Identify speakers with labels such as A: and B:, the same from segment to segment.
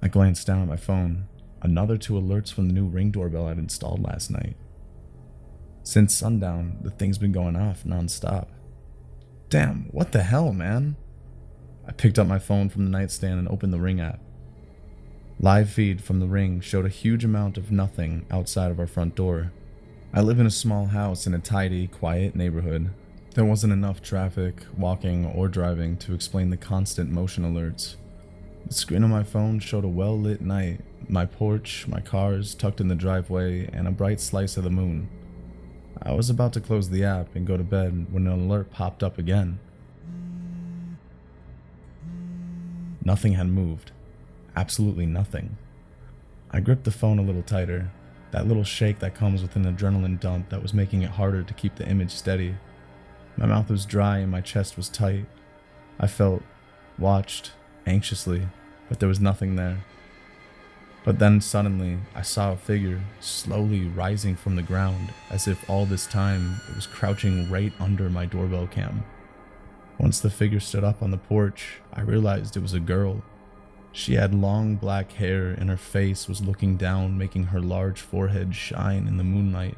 A: I glanced down at my phone. Another 2 alerts from the new Ring doorbell I'd installed last night. Since sundown, the thing's been going off non-stop. Damn, what the hell, man? I picked up my phone from the nightstand and opened the Ring app. Live feed from the Ring showed a huge amount of nothing outside of our front door. I live in a small house in a tidy, quiet neighborhood. There wasn't enough traffic, walking, or driving to explain the constant motion alerts. The screen on my phone showed a well-lit night, my porch, my cars tucked in the driveway, and a bright slice of the moon. I was about to close the app and go to bed when an alert popped up again. Nothing had moved. Absolutely nothing. I gripped the phone a little tighter, that little shake that comes with an adrenaline dump that was making it harder to keep the image steady. My mouth was dry and my chest was tight. I felt watched anxiously, but there was nothing there. But then suddenly, I saw a figure slowly rising from the ground, as if all this time it was crouching right under my doorbell cam. Once the figure stood up on the porch, I realized it was a girl. She had long black hair and her face was looking down, making her large forehead shine in the moonlight.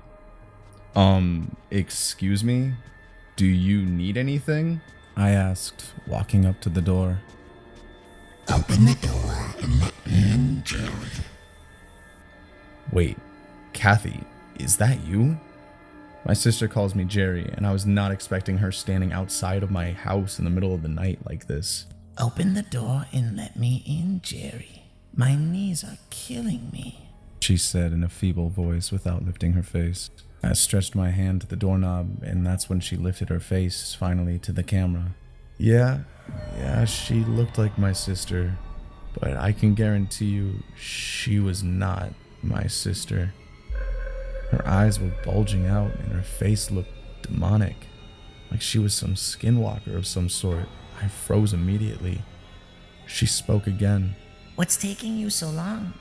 A: Excuse me? Do you need anything? I asked, walking up to the door.
B: Open the door and let me in, Jerry.
A: Wait, Kathy, is that you? My sister calls me Jerry, and I was not expecting her standing outside of my house in the middle of the night like this.
B: Open the door and let me in, Jerry. My knees are killing me,
A: she said in a feeble voice without lifting her face. I stretched my hand to the doorknob, and that's when she lifted her face finally to the camera. Yeah, she looked like my sister, but I can guarantee you she was not my sister. Her eyes were bulging out and her face looked demonic, like she was some skinwalker of some sort. I froze immediately. She spoke again.
B: What's taking you so long?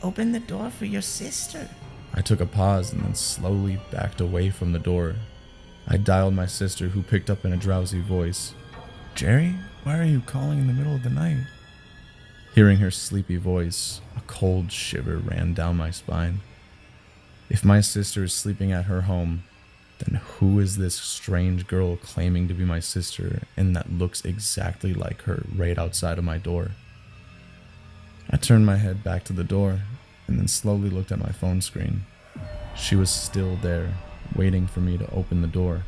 B: Open the door for your sister.
A: I took a pause and then slowly backed away from the door. I dialed my sister, who picked up in a drowsy voice. Jerry, why are you calling in the middle of the night? Hearing her sleepy voice, a cold shiver ran down my spine. If my sister is sleeping at her home, then who is this strange girl claiming to be my sister and that looks exactly like her right outside of my door? I turned my head back to the door and then slowly looked at my phone screen. She was still there, waiting for me to open the door.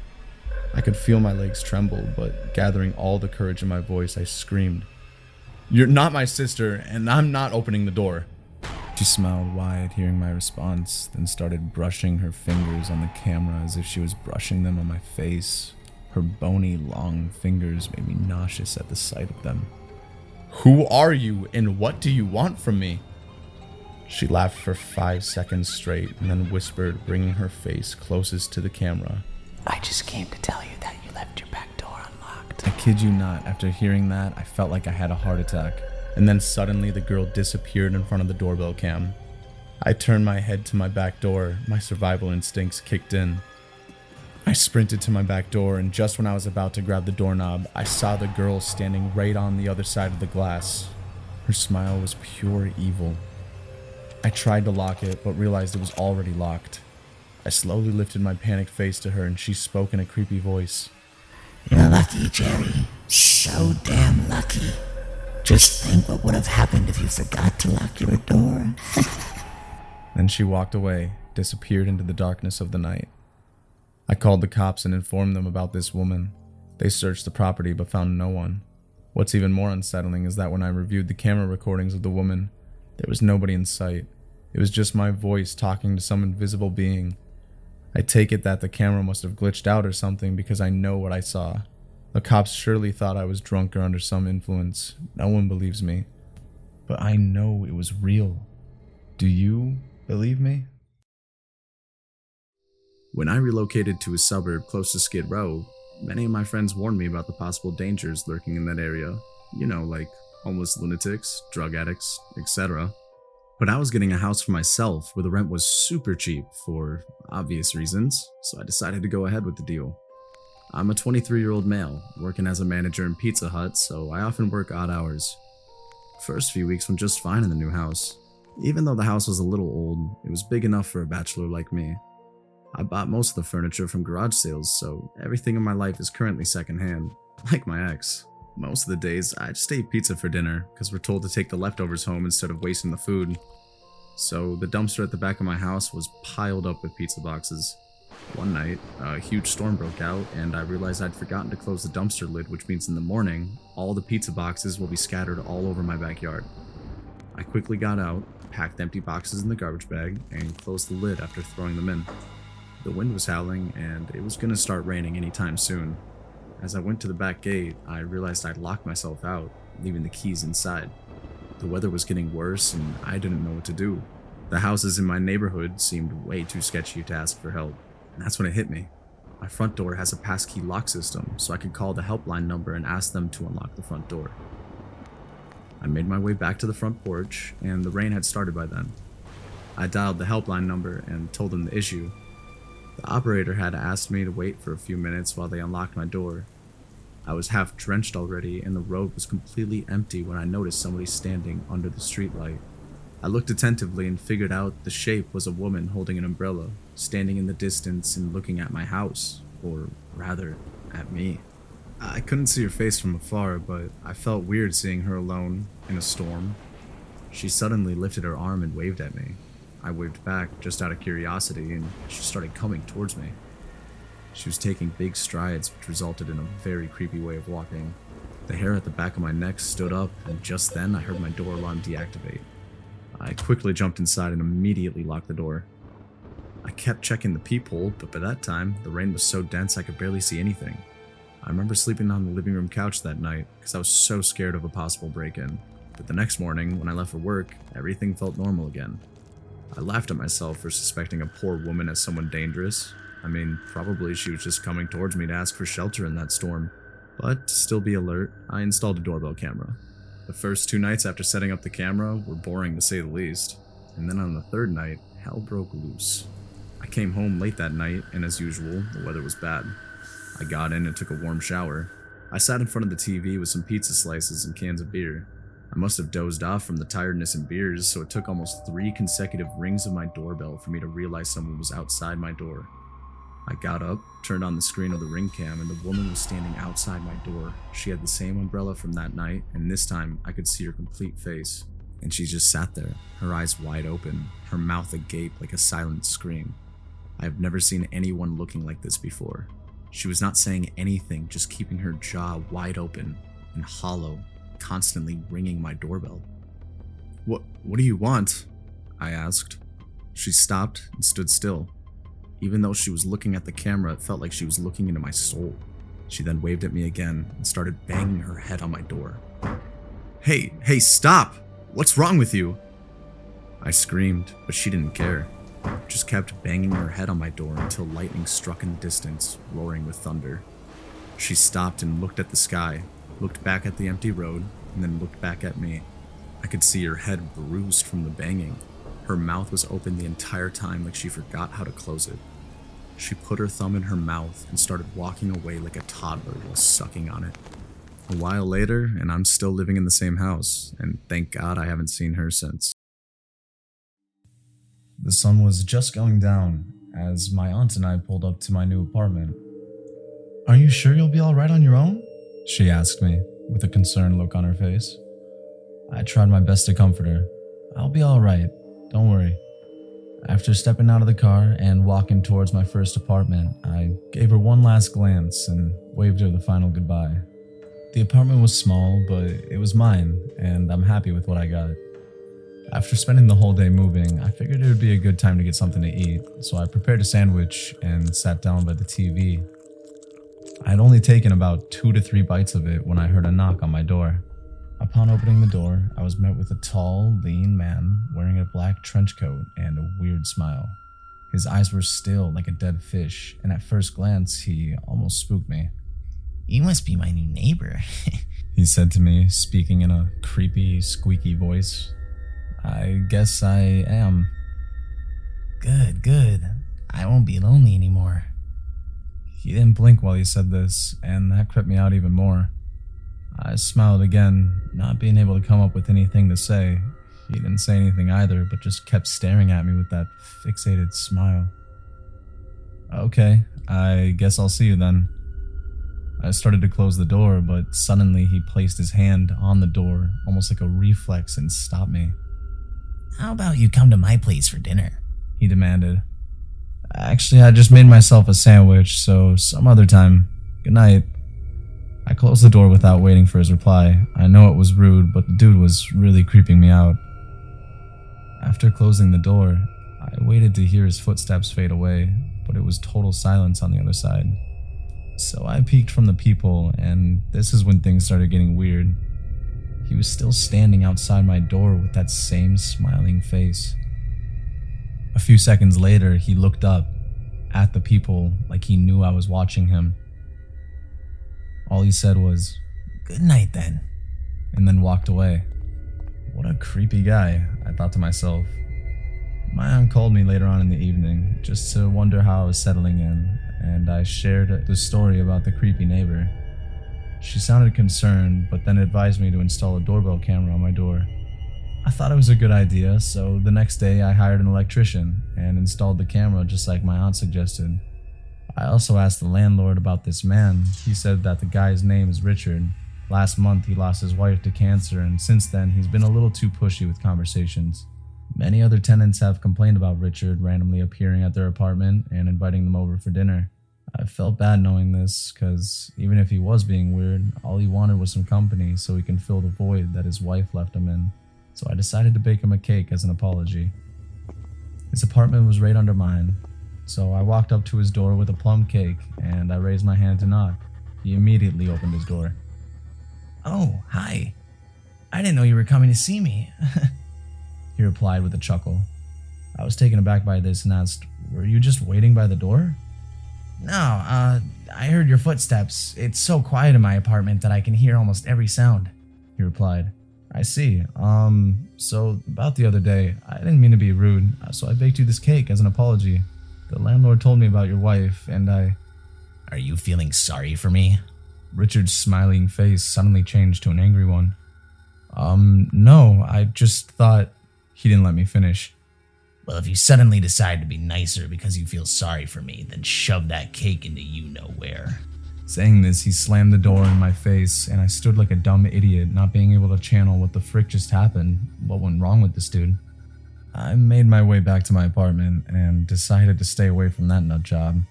A: I could feel my legs tremble, but gathering all the courage in my voice, I screamed, "You're not my sister, and I'm not opening the door." She smiled wide, hearing my response, then started brushing her fingers on the camera as if she was brushing them on my face. Her bony, long fingers made me nauseous at the sight of them. "Who are you, and what do you want from me?" She laughed for 5 seconds straight, and then whispered, bringing her face closest to the camera.
B: I just came to tell you that you left your back door unlocked.
A: I kid you not, after hearing that, I felt like I had a heart attack. And then suddenly the girl disappeared in front of the doorbell cam. I turned my head to my back door. My survival instincts kicked in. I sprinted to my back door, and just when I was about to grab the doorknob, I saw the girl standing right on the other side of the glass. Her smile was pure evil. I tried to lock it, but realized it was already locked. I slowly lifted my panicked face to her, and she spoke in a creepy voice.
B: You're lucky, Jerry. So damn lucky. Just think what would have happened if you forgot to lock your door.
A: Then she walked away, disappeared into the darkness of the night. I called the cops and informed them about this woman. They searched the property but found no one. What's even more unsettling is that when I reviewed the camera recordings of the woman, there was nobody in sight. It was just my voice talking to some invisible being. I take it that the camera must have glitched out or something, because I know what I saw. The cops surely thought I was drunk or under some influence. No one believes me. But I know it was real. Do you believe me? When I relocated to a suburb close to Skid Row, many of my friends warned me about the possible dangers lurking in that area. You know, like homeless lunatics, drug addicts, etc. But I was getting a house for myself where the rent was super cheap for obvious reasons, so I decided to go ahead with the deal. I'm a 23-year-old male, working as a manager in Pizza Hut, so I often work odd hours. First few weeks went just fine in the new house. Even though the house was a little old, it was big enough for a bachelor like me. I bought most of the furniture from garage sales, so everything in my life is currently secondhand, like my ex. Most of the days, I just ate pizza for dinner, because we're told to take the leftovers home instead of wasting the food. So the dumpster at the back of my house was piled up with pizza boxes. One night, a huge storm broke out, and I realized I'd forgotten to close the dumpster lid, which means in the morning, all the pizza boxes will be scattered all over my backyard. I quickly got out, packed empty boxes in the garbage bag, and closed the lid after throwing them in. The wind was howling, and it was gonna start raining anytime soon. As I went to the back gate, I realized I'd locked myself out, leaving the keys inside. The weather was getting worse, and I didn't know what to do. The houses in my neighborhood seemed way too sketchy to ask for help, and that's when it hit me. My front door has a passkey lock system, so I could call the helpline number and ask them to unlock the front door. I made my way back to the front porch, and the rain had started by then. I dialed the helpline number and told them the issue. The operator had asked me to wait for a few minutes while they unlocked my door. I was half drenched already, and the road was completely empty when I noticed somebody standing under the streetlight. I looked attentively and figured out the shape was a woman holding an umbrella, standing in the distance and looking at my house, or rather, at me. I couldn't see her face from afar, but I felt weird seeing her alone in a storm. She suddenly lifted her arm and waved at me. I waved back just out of curiosity, and she started coming towards me. She was taking big strides, which resulted in a very creepy way of walking. The hair at the back of my neck stood up, and just then I heard my door alarm deactivate. I quickly jumped inside and immediately locked the door. I kept checking the peephole, but by that time, the rain was so dense I could barely see anything. I remember sleeping on the living room couch that night because I was so scared of a possible break-in. But the next morning, when I left for work, everything felt normal again. I laughed at myself for suspecting a poor woman as someone dangerous. I mean, probably she was just coming towards me to ask for shelter in that storm. But to still be alert, I installed a doorbell camera. The first 2 nights after setting up the camera were boring to say the least. And then on the third night, hell broke loose. I came home late that night, and as usual, the weather was bad. I got in and took a warm shower. I sat in front of the TV with some pizza slices and cans of beer. I must have dozed off from the tiredness and beers, so it took almost 3 consecutive rings of my doorbell for me to realize someone was outside my door. I got up, turned on the screen of the ring cam, and the woman was standing outside my door. She had the same umbrella from that night, and this time I could see her complete face. And she just sat there, her eyes wide open, her mouth agape like a silent scream. I have never seen anyone looking like this before. She was not saying anything, just keeping her jaw wide open and hollow, constantly ringing my doorbell. What do you want?" I asked. She stopped and stood still. Even though she was looking at the camera, it felt like she was looking into my soul. She then waved at me again and started banging her head on my door. Hey, stop! What's wrong with you?" I screamed, but she didn't care. Just kept banging her head on my door until lightning struck in the distance, roaring with thunder. She stopped and looked at the sky, looked back at the empty road, and then looked back at me. I could see her head bruised from the banging. Her mouth was open the entire time like she forgot how to close it. She put her thumb in her mouth and started walking away like a toddler while sucking on it. A while later, and I'm still living in the same house, and thank God I haven't seen her since. The sun was just going down as my aunt and I pulled up to my new apartment. "Are you sure you'll be alright on your own?" she asked me, with a concerned look on her face. I tried my best to comfort her. "I'll be alright, don't worry." After stepping out of the car and walking towards my first apartment, I gave her one last glance and waved her the final goodbye. The apartment was small, but it was mine, and I'm happy with what I got. After spending the whole day moving, I figured it would be a good time to get something to eat, so I prepared a sandwich and sat down by the TV. I had only taken about 2 to 3 bites of it when I heard a knock on my door. Upon opening the door, I was met with a tall, lean man wearing a black trench coat and a weird smile. His eyes were still like a dead fish, and at first glance, he almost spooked me.
B: "You must be my new neighbor,"
A: he said to me, speaking in a creepy, squeaky voice. "I guess I am."
B: Good. I won't be lonely anymore."
A: He didn't blink while he said this, and that creeped me out even more. I smiled again, not being able to come up with anything to say. He didn't say anything either, but just kept staring at me with that fixated smile. Okay, I guess I'll see you then. I started to close the door, but suddenly he placed his hand on the door, almost like a reflex, and stopped me.
B: How about you come to my place for dinner?
A: He demanded. Actually, I just made myself a sandwich, so some other time. Good night. I closed the door without waiting for his reply. I know it was rude, but the dude was really creeping me out. After closing the door, I waited to hear his footsteps fade away, but it was total silence on the other side. So I peeked from the peephole, and this is when things started getting weird. He was still standing outside my door with that same smiling face. A few seconds later, he looked up at the peephole like he knew I was watching him. All he said was,
B: "Good night then,"
A: and then walked away. What a creepy guy, I thought to myself. My aunt called me later on in the evening just to wonder how I was settling in, and I shared the story about the creepy neighbor. She sounded concerned, but then advised me to install a doorbell camera on my door. I thought it was a good idea, so the next day I hired an electrician and installed the camera just like my aunt suggested. I also asked the landlord about this man. He said that the guy's name is Richard. Last month he lost his wife to cancer, and since then he's been a little too pushy with conversations. Many other tenants have complained about Richard randomly appearing at their apartment and inviting them over for dinner. I felt bad knowing this, because even if he was being weird, all he wanted was some company so he can fill the void that his wife left him in. So I decided to bake him a cake as an apology. His apartment was right under mine, so I walked up to his door with a plum cake, and I raised my hand to knock. He immediately opened his door.
B: "Oh, hi. I didn't know you were coming to see me,"
A: he replied with a chuckle. I was taken aback by this and asked, "Were you just waiting by the door?"
B: "No, I heard your footsteps. It's so quiet in my apartment that I can hear almost every sound,"
A: he replied. I see. So about the other day, I didn't mean to be rude, so I baked you this cake as an apology. The landlord told me about your wife, and
B: "Are you feeling sorry for me?"
A: Richard's smiling face suddenly changed to an angry one. No, I just thought... He didn't let me finish.
B: "Well, if you suddenly decide to be nicer because you feel sorry for me, then shove that cake into you-know-where."
A: Saying this, he slammed the door in my face, and I stood like a dumb idiot, not being able to channel what the frick just happened. What went wrong with this dude? I made my way back to my apartment and decided to stay away from that nut job.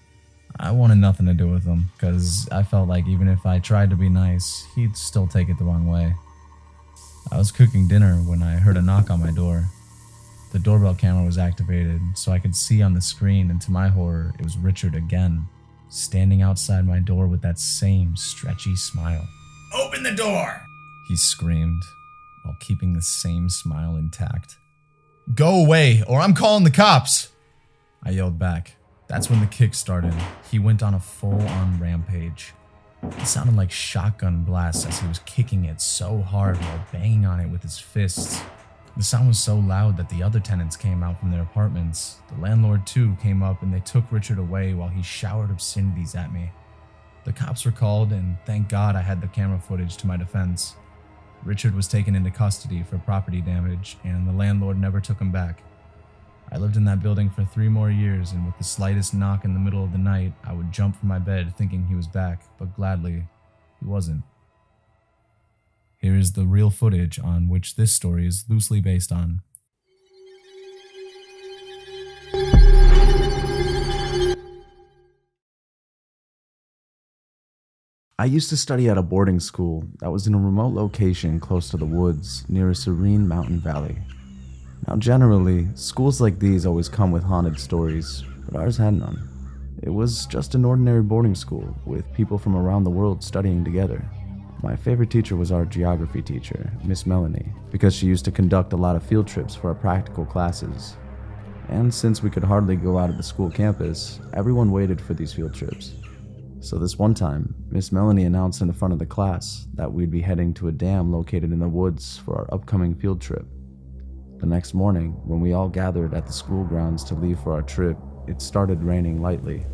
A: I wanted nothing to do with him, because I felt like even if I tried to be nice, he'd still take it the wrong way. I was cooking dinner when I heard a knock on my door. The doorbell camera was activated, so I could see on the screen, and to my horror, it was Richard again, standing outside my door with that same stretchy smile.
B: "Open the door!"
A: he screamed, while keeping the same smile intact. "Go away, or I'm calling the cops!" I yelled back. That's when the kick started. He went on a full-on rampage. It sounded like shotgun blasts as he was kicking it so hard while banging on it with his fists. The sound was so loud that the other tenants came out from their apartments. The landlord too came up, and they took Richard away while he showered obscenities at me. The cops were called, and thank God I had the camera footage to my defense. Richard was taken into custody for property damage, and the landlord never took him back. I lived in that building for 3 more years, and with the slightest knock in the middle of the night, I would jump from my bed thinking he was back, but gladly, he wasn't. Here is the real footage on which this story is loosely based on. I used to study at a boarding school that was in a remote location close to the woods near a serene mountain valley. Now generally, schools like these always come with haunted stories, but ours had none. It was just an ordinary boarding school with people from around the world studying together. My favorite teacher was our geography teacher, Miss Melanie, because she used to conduct a lot of field trips for our practical classes. And since we could hardly go out of the school campus, everyone waited for these field trips. So this one time, Miss Melanie announced in the front of the class that we'd be heading to a dam located in the woods for our upcoming field trip. The next morning, when we all gathered at the school grounds to leave for our trip, it started raining lightly.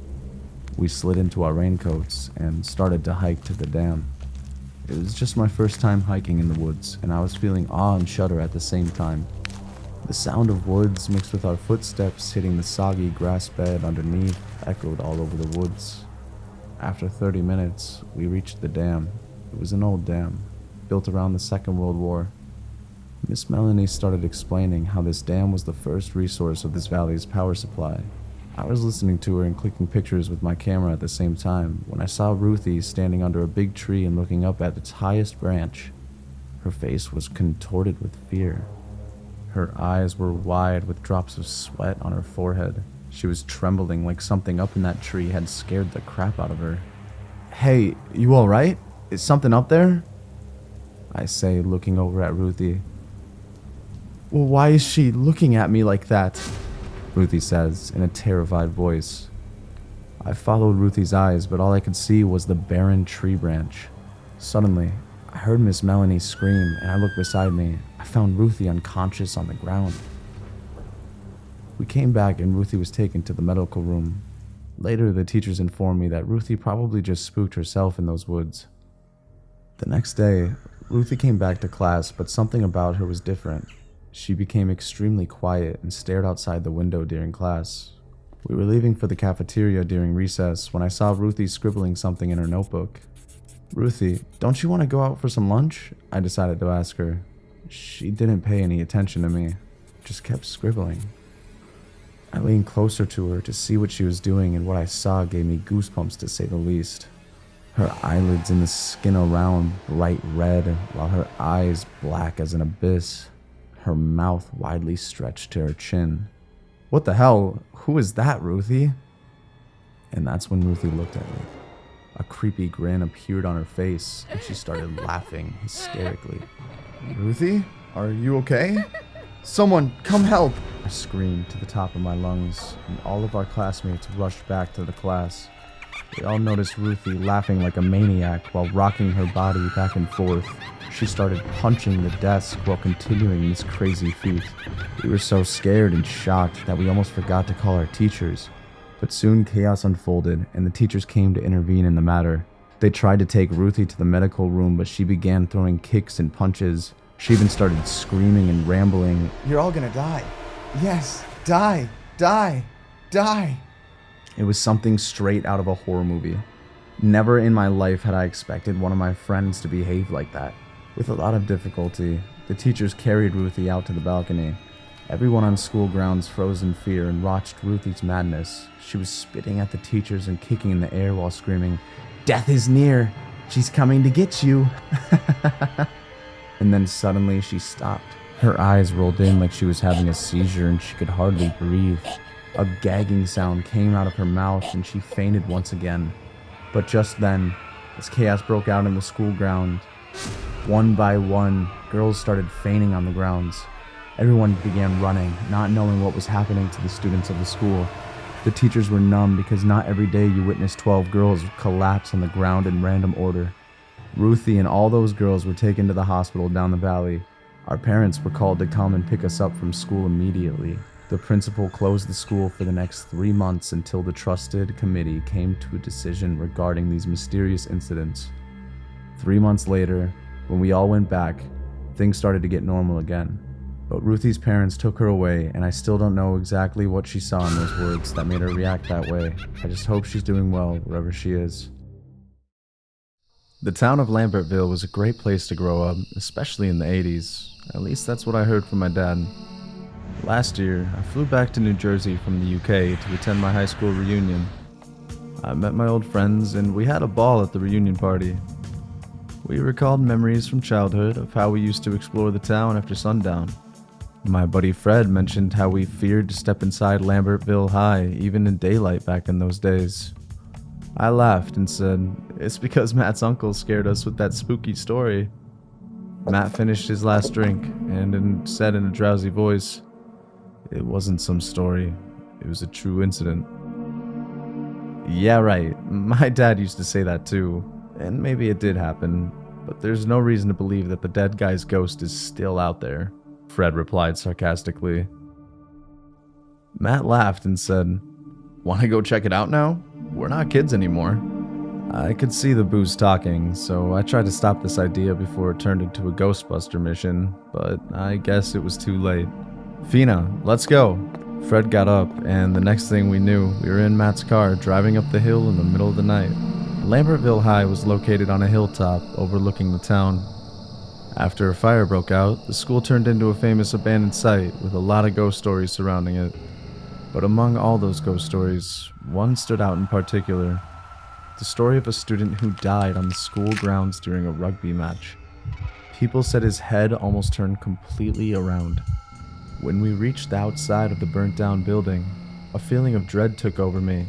A: We slid into our raincoats and started to hike to the dam.
C: It was just my first time hiking in the woods, and I was feeling awe and shudder at the same time. The sound of woods mixed with our footsteps hitting the soggy grass bed underneath echoed all over the woods. After 30 minutes, we reached the dam. It was an old dam, built around the Second World War. Miss Melanie started explaining how this dam was the first resource of this valley's power supply. I was listening to her and clicking pictures with my camera at the same time when I saw Ruthie standing under a big tree and looking up at its highest branch. Her face was contorted with fear. Her eyes were wide with drops of sweat on her forehead. She was trembling like something up in that tree had scared the crap out of her. "Hey, you alright? Is something up there?" I say, looking over at Ruthie. "Well, why is she looking at me like that?" Ruthie says in a terrified voice. I followed Ruthie's eyes, but all I could see was the barren tree branch. Suddenly, I heard Miss Melanie scream, and I looked beside me. I found Ruthie unconscious on the ground. We came back and Ruthie was taken to the medical room. Later, the teachers informed me that Ruthie probably just spooked herself in those woods. The next day, Ruthie came back to class, but something about her was different. She became extremely quiet and stared outside the window during class. We were leaving for the cafeteria during recess when I saw Ruthie scribbling something in her notebook. "Ruthie, don't you want to go out for some lunch?" I decided to ask her. She didn't pay any attention to me, just kept scribbling. I leaned closer to her to see what she was doing, and what I saw gave me goosebumps to say the least. Her eyelids and the skin around bright red, while her eyes black as an abyss. Her mouth widely stretched to her chin. "What the hell? Who is that, Ruthie?" And that's when Ruthie looked at me. A creepy grin appeared on her face, and she started laughing hysterically. "Ruthie, are you okay? Someone, come help!" I screamed to the top of my lungs, and all of our classmates rushed back to the class. They all noticed Ruthie laughing like a maniac while rocking her body back and forth. She started punching the desk while continuing this crazy feat. We were so scared and shocked that we almost forgot to call our teachers. But soon chaos unfolded, and the teachers came to intervene in the matter. They tried to take Ruthie to the medical room, but she began throwing kicks and punches. She even started screaming and rambling, "You're all gonna die. Yes, die, die, die." It was something straight out of a horror movie. Never in my life had I expected one of my friends to behave like that. With a lot of difficulty, the teachers carried Ruthie out to the balcony. Everyone on school grounds froze in fear and watched Ruthie's madness. She was spitting at the teachers and kicking in the air while screaming, "Death is near! She's coming to get you!" And then suddenly she stopped. Her eyes rolled in like she was having a seizure and she could hardly breathe. A gagging sound came out of her mouth and she fainted once again. But just then, as chaos broke out in the school ground, one by one, girls started fainting on the grounds. Everyone began running, not knowing what was happening to the students of the school. The teachers were numb because not every day you witness 12 girls collapse on the ground in random order. Ruthie and all those girls were taken to the hospital down the valley. Our parents were called to come and pick us up from school immediately. The principal closed the school for the next 3 months until the trusted committee came to a decision regarding these mysterious incidents. 3 months later, when we all went back, things started to get normal again. But Ruthie's parents took her away, and I still don't know exactly what she saw in those words that made her react that way. I just hope she's doing well wherever she is. The town of Lambertville was a great place to grow up, especially in the 80s. At least that's what I heard from my dad. Last year, I flew back to New Jersey from the UK to attend my high school reunion. I met my old friends, and we had a ball at the reunion party. We recalled memories from childhood of how we used to explore the town after sundown. My buddy Fred mentioned how we feared to step inside Lambertville High, even in daylight back in those days. I laughed and said, "It's because Matt's uncle scared us with that spooky story." Matt finished his last drink and said in a drowsy voice, "It wasn't some story, it was a true incident." Yeah, right, my dad used to say that too, and maybe it did happen, but there's no reason to believe that the dead guy's ghost is still out there, Fred replied sarcastically. Matt laughed and said, "Want to go check it out now? We're not kids anymore." I could see the booze talking, so I tried to stop this idea before it turned into a Ghostbuster mission, but I guess it was too late. Fina, let's go. Fred got up, and the next thing we knew, we were in Matt's car driving up the hill in the middle of the night. Lambertville High was located on a hilltop overlooking the town. After a fire broke out, the school turned into a famous abandoned site with a lot of ghost stories surrounding it. But among all those ghost stories, one stood out in particular. The story of a student who died on the school grounds during a rugby match. People said his head almost turned completely around. When we reached the outside of the burnt down building, a feeling of dread took over me.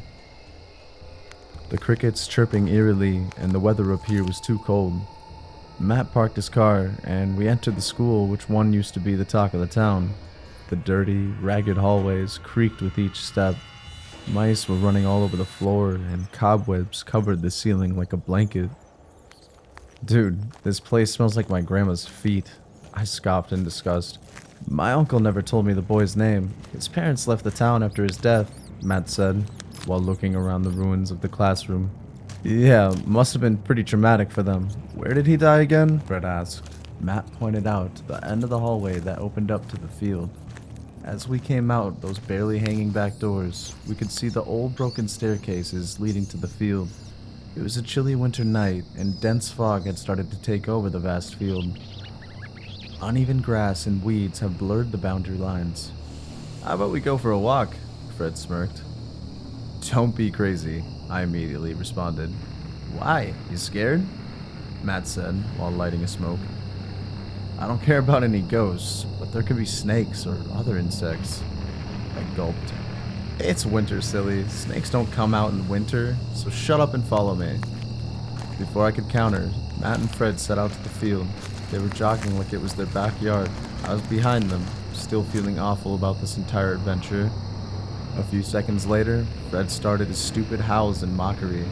C: The crickets chirping eerily and the weather up here was too cold. Matt parked his car and we entered the school, which one used to be the talk of the town. The dirty, ragged hallways creaked with each step. Mice were running all over the floor, and cobwebs covered the ceiling like a blanket. Dude, this place smells like my grandma's feet, I scoffed in disgust. My uncle never told me the boy's name. His parents left the town after his death, Matt said, while looking around the ruins of the classroom. Yeah, must have been pretty traumatic for them. Where did he die again? Fred asked. Matt pointed out to the end of the hallway that opened up to the field. As we came out those barely hanging back doors, we could see the old broken staircases leading to the field. It was a chilly winter night, and dense fog had started to take over the vast field. Uneven grass and weeds have blurred the boundary lines. How about we go for a walk? Fred smirked. Don't be crazy, I immediately responded. Why? You scared? Matt said while lighting a smoke. I don't care about any ghosts, but there could be snakes or other insects. I gulped. It's winter, silly. Snakes don't come out in winter, so shut up and follow me. Before I could counter, Matt and Fred set out to the field. They were jogging like it was their backyard. I was behind them, still feeling awful about this entire adventure. A few seconds later, Fred started his stupid howls in mockery.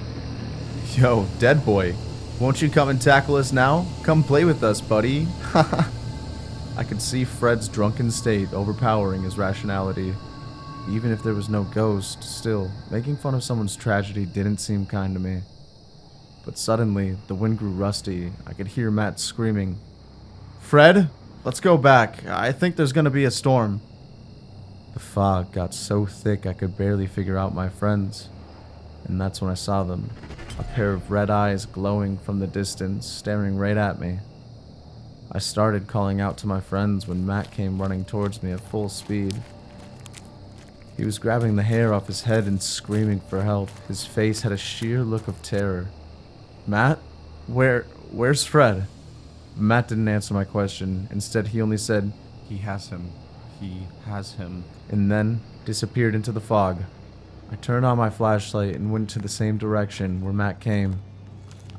C: Yo, dead boy. Won't you come and tackle us now? Come play with us, buddy. I could see Fred's drunken state overpowering his rationality. Even if there was no ghost, still, making fun of someone's tragedy didn't seem kind to me. But suddenly, the wind grew rusty. I could hear Matt screaming, Fred, let's go back. I think there's gonna be a storm. The fog got so thick I could barely figure out my friends. And that's when I saw them. A pair of red eyes glowing from the distance, staring right at me. I started calling out to my friends when Matt came running towards me at full speed. He was grabbing the hair off his head and screaming for help. His face had a sheer look of terror. Matt? Where's Fred? Matt didn't answer my question. Instead, he only said, He has him, and then disappeared into the fog. I turned on my flashlight and went to the same direction where Matt came.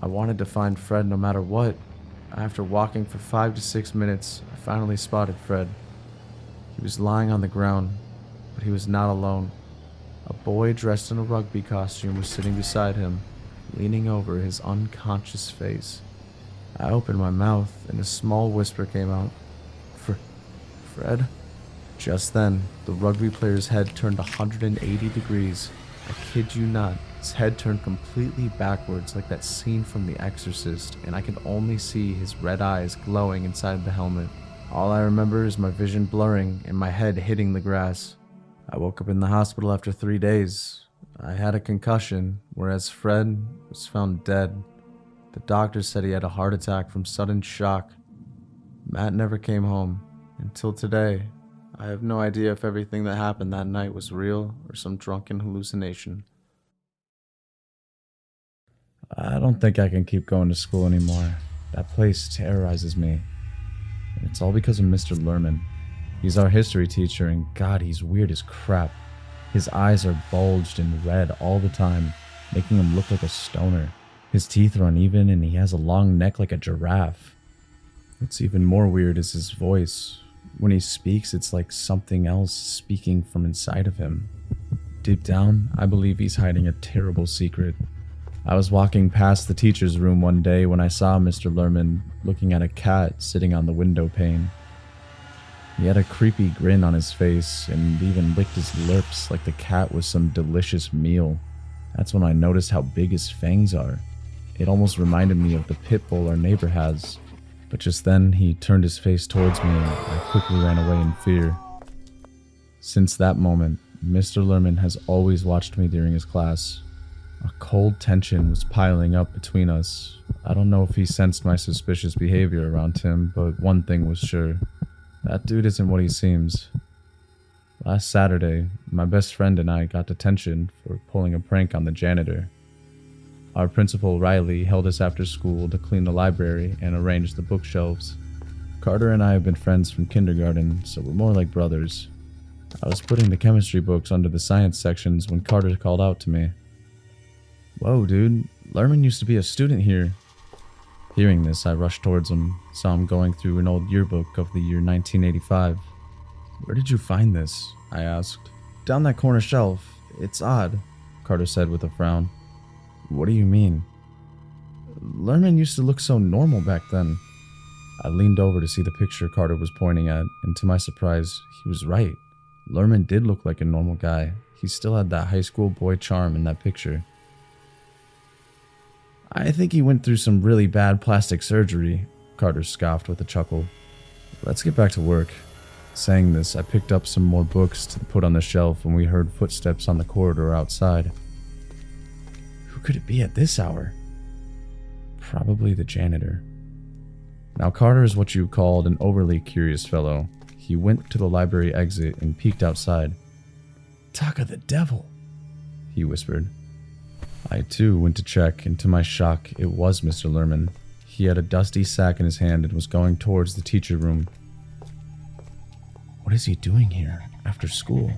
C: I wanted to find Fred no matter what. After walking for 5 to 6 minutes, I finally spotted Fred. He was lying on the ground, but he was not alone. A boy dressed in a rugby costume was sitting beside him, leaning over his unconscious face. I opened my mouth and a small whisper came out. Fred? Just then, the rugby player's head turned 180 degrees. I kid you not, his head turned completely backwards like that scene from The Exorcist, and I could only see his red eyes glowing inside the helmet. All I remember is my vision blurring and my head hitting the grass. I woke up in the hospital after 3 days. I had a concussion, whereas Fred was found dead. The doctor said he had a heart attack from sudden shock. Matt never came home. Until today, I have no idea if everything that happened that night was real or some drunken hallucination.
A: I don't think I can keep going to school anymore. That place terrorizes me. And it's all because of Mr. Lerman. He's our history teacher, and God, he's weird as crap. His eyes are bulged and red all the time, making him look like a stoner. His teeth are uneven, and he has a long neck like a giraffe. What's even more weird is his voice. When he speaks, it's like something else speaking from inside of him. Deep down, I believe he's hiding a terrible secret. I was walking past the teacher's room one day when I saw Mr. Lerman looking at a cat sitting on the window pane. He had a creepy grin on his face and even licked his lips like the cat was some delicious meal. That's when I noticed how big his fangs are. It almost reminded me of the pit bull our neighbor has. But just then, he turned his face towards me and I quickly ran away in fear. Since that moment, Mr. Lerman has always watched me during his class. A cold tension was piling up between us. I don't know if he sensed my suspicious behavior around him, but one thing was sure. That dude isn't what he seems. Last Saturday, my best friend and I got detention for pulling a prank on the janitor. Our principal, Riley, held us after school to clean the library and arrange the bookshelves. Carter and I have been friends from kindergarten, so we're more like brothers. I was putting the chemistry books under the science sections when Carter called out to me. "Whoa, dude, Lerman used to be a student here." Hearing this, I rushed towards him, saw him going through an old yearbook of the year 1985. "Where did you find this?" I asked. "Down that corner shelf. It's odd," Carter said with a frown. "What do you mean?" "Lerman used to look so normal back then." I leaned over to see the picture Carter was pointing at, and to my surprise, he was right. Lerman did look like a normal guy. He still had that high school boy charm in that picture. "I think he went through some really bad plastic surgery," Carter scoffed with a chuckle. "Let's get back to work." Saying this, I picked up some more books to put on the shelf when we heard footsteps on the corridor outside. Who could it be at this hour? Probably the janitor. Now, Carter is what you called an overly curious fellow. He went to the library exit and peeked outside. "Talk of the devil," he whispered. I too went to check, and to my shock, it was Mr. Lerman. He had a dusty sack in his hand and was going towards the teacher room. "What is he doing here, after school?"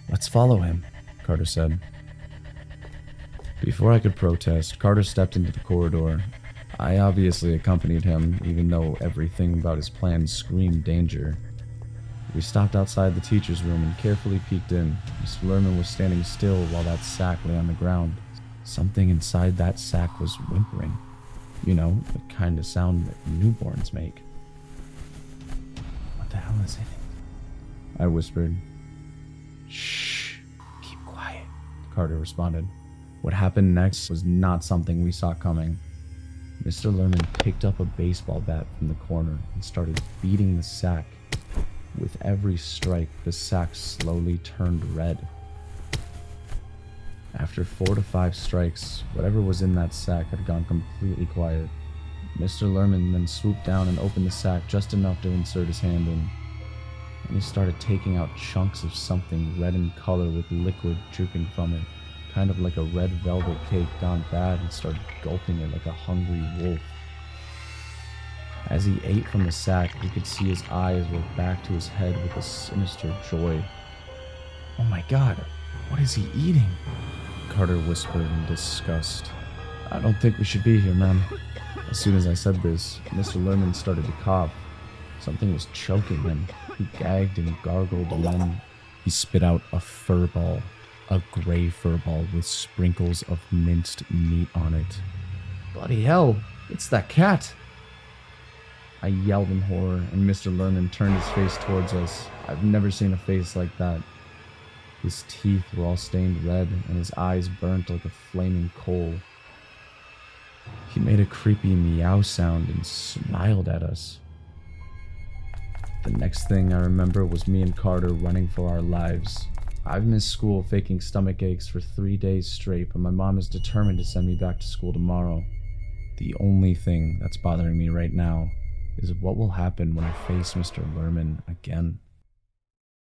A: "Let's follow him," Carter said. Before I could protest, Carter stepped into the corridor. I obviously accompanied him, even though everything about his plan screamed danger. We stopped outside the teacher's room and carefully peeked in. Mr. Lerman was standing still while that sack lay on the ground. Something inside that sack was whimpering. You know, the kind of sound that newborns make. "What the hell is it?" I whispered. "Shh, keep quiet," Carter responded. What happened next was not something we saw coming. Mr. Lerman picked up a baseball bat from the corner and started beating the sack. With every strike, the sack slowly turned red. After 4 to 5 strikes, whatever was in that sack had gone completely quiet. Mr. Lerman then swooped down and opened the sack just enough to insert his hand in. And he started taking out chunks of something red in color with liquid dripping from it, kind of like a red velvet cake gone bad, and started gulping it like a hungry wolf. As he ate from the sack, we could see his eyes roll back to his head with a sinister joy. "Oh my God, what is he eating?" Carter whispered in disgust. "I don't think we should be here, man." As soon as I said this, Mr. Lerman started to cough. Something was choking him. He gagged and gargled, and then he spit out a fur ball. A gray fur ball with sprinkles of minced meat on it. "Bloody hell, it's that cat!" I yelled in horror, and Mr. Lerman turned his face towards us. I've never seen a face like that. His teeth were all stained red, and his eyes burnt like a flaming coal. He made a creepy meow sound and smiled at us. The next thing I remember was me and Carter running for our lives. I've missed school faking stomach aches for 3 days straight, but my mom is determined to send me back to school tomorrow. The only thing that's bothering me right now is what will happen when I face Mr. Lerman again.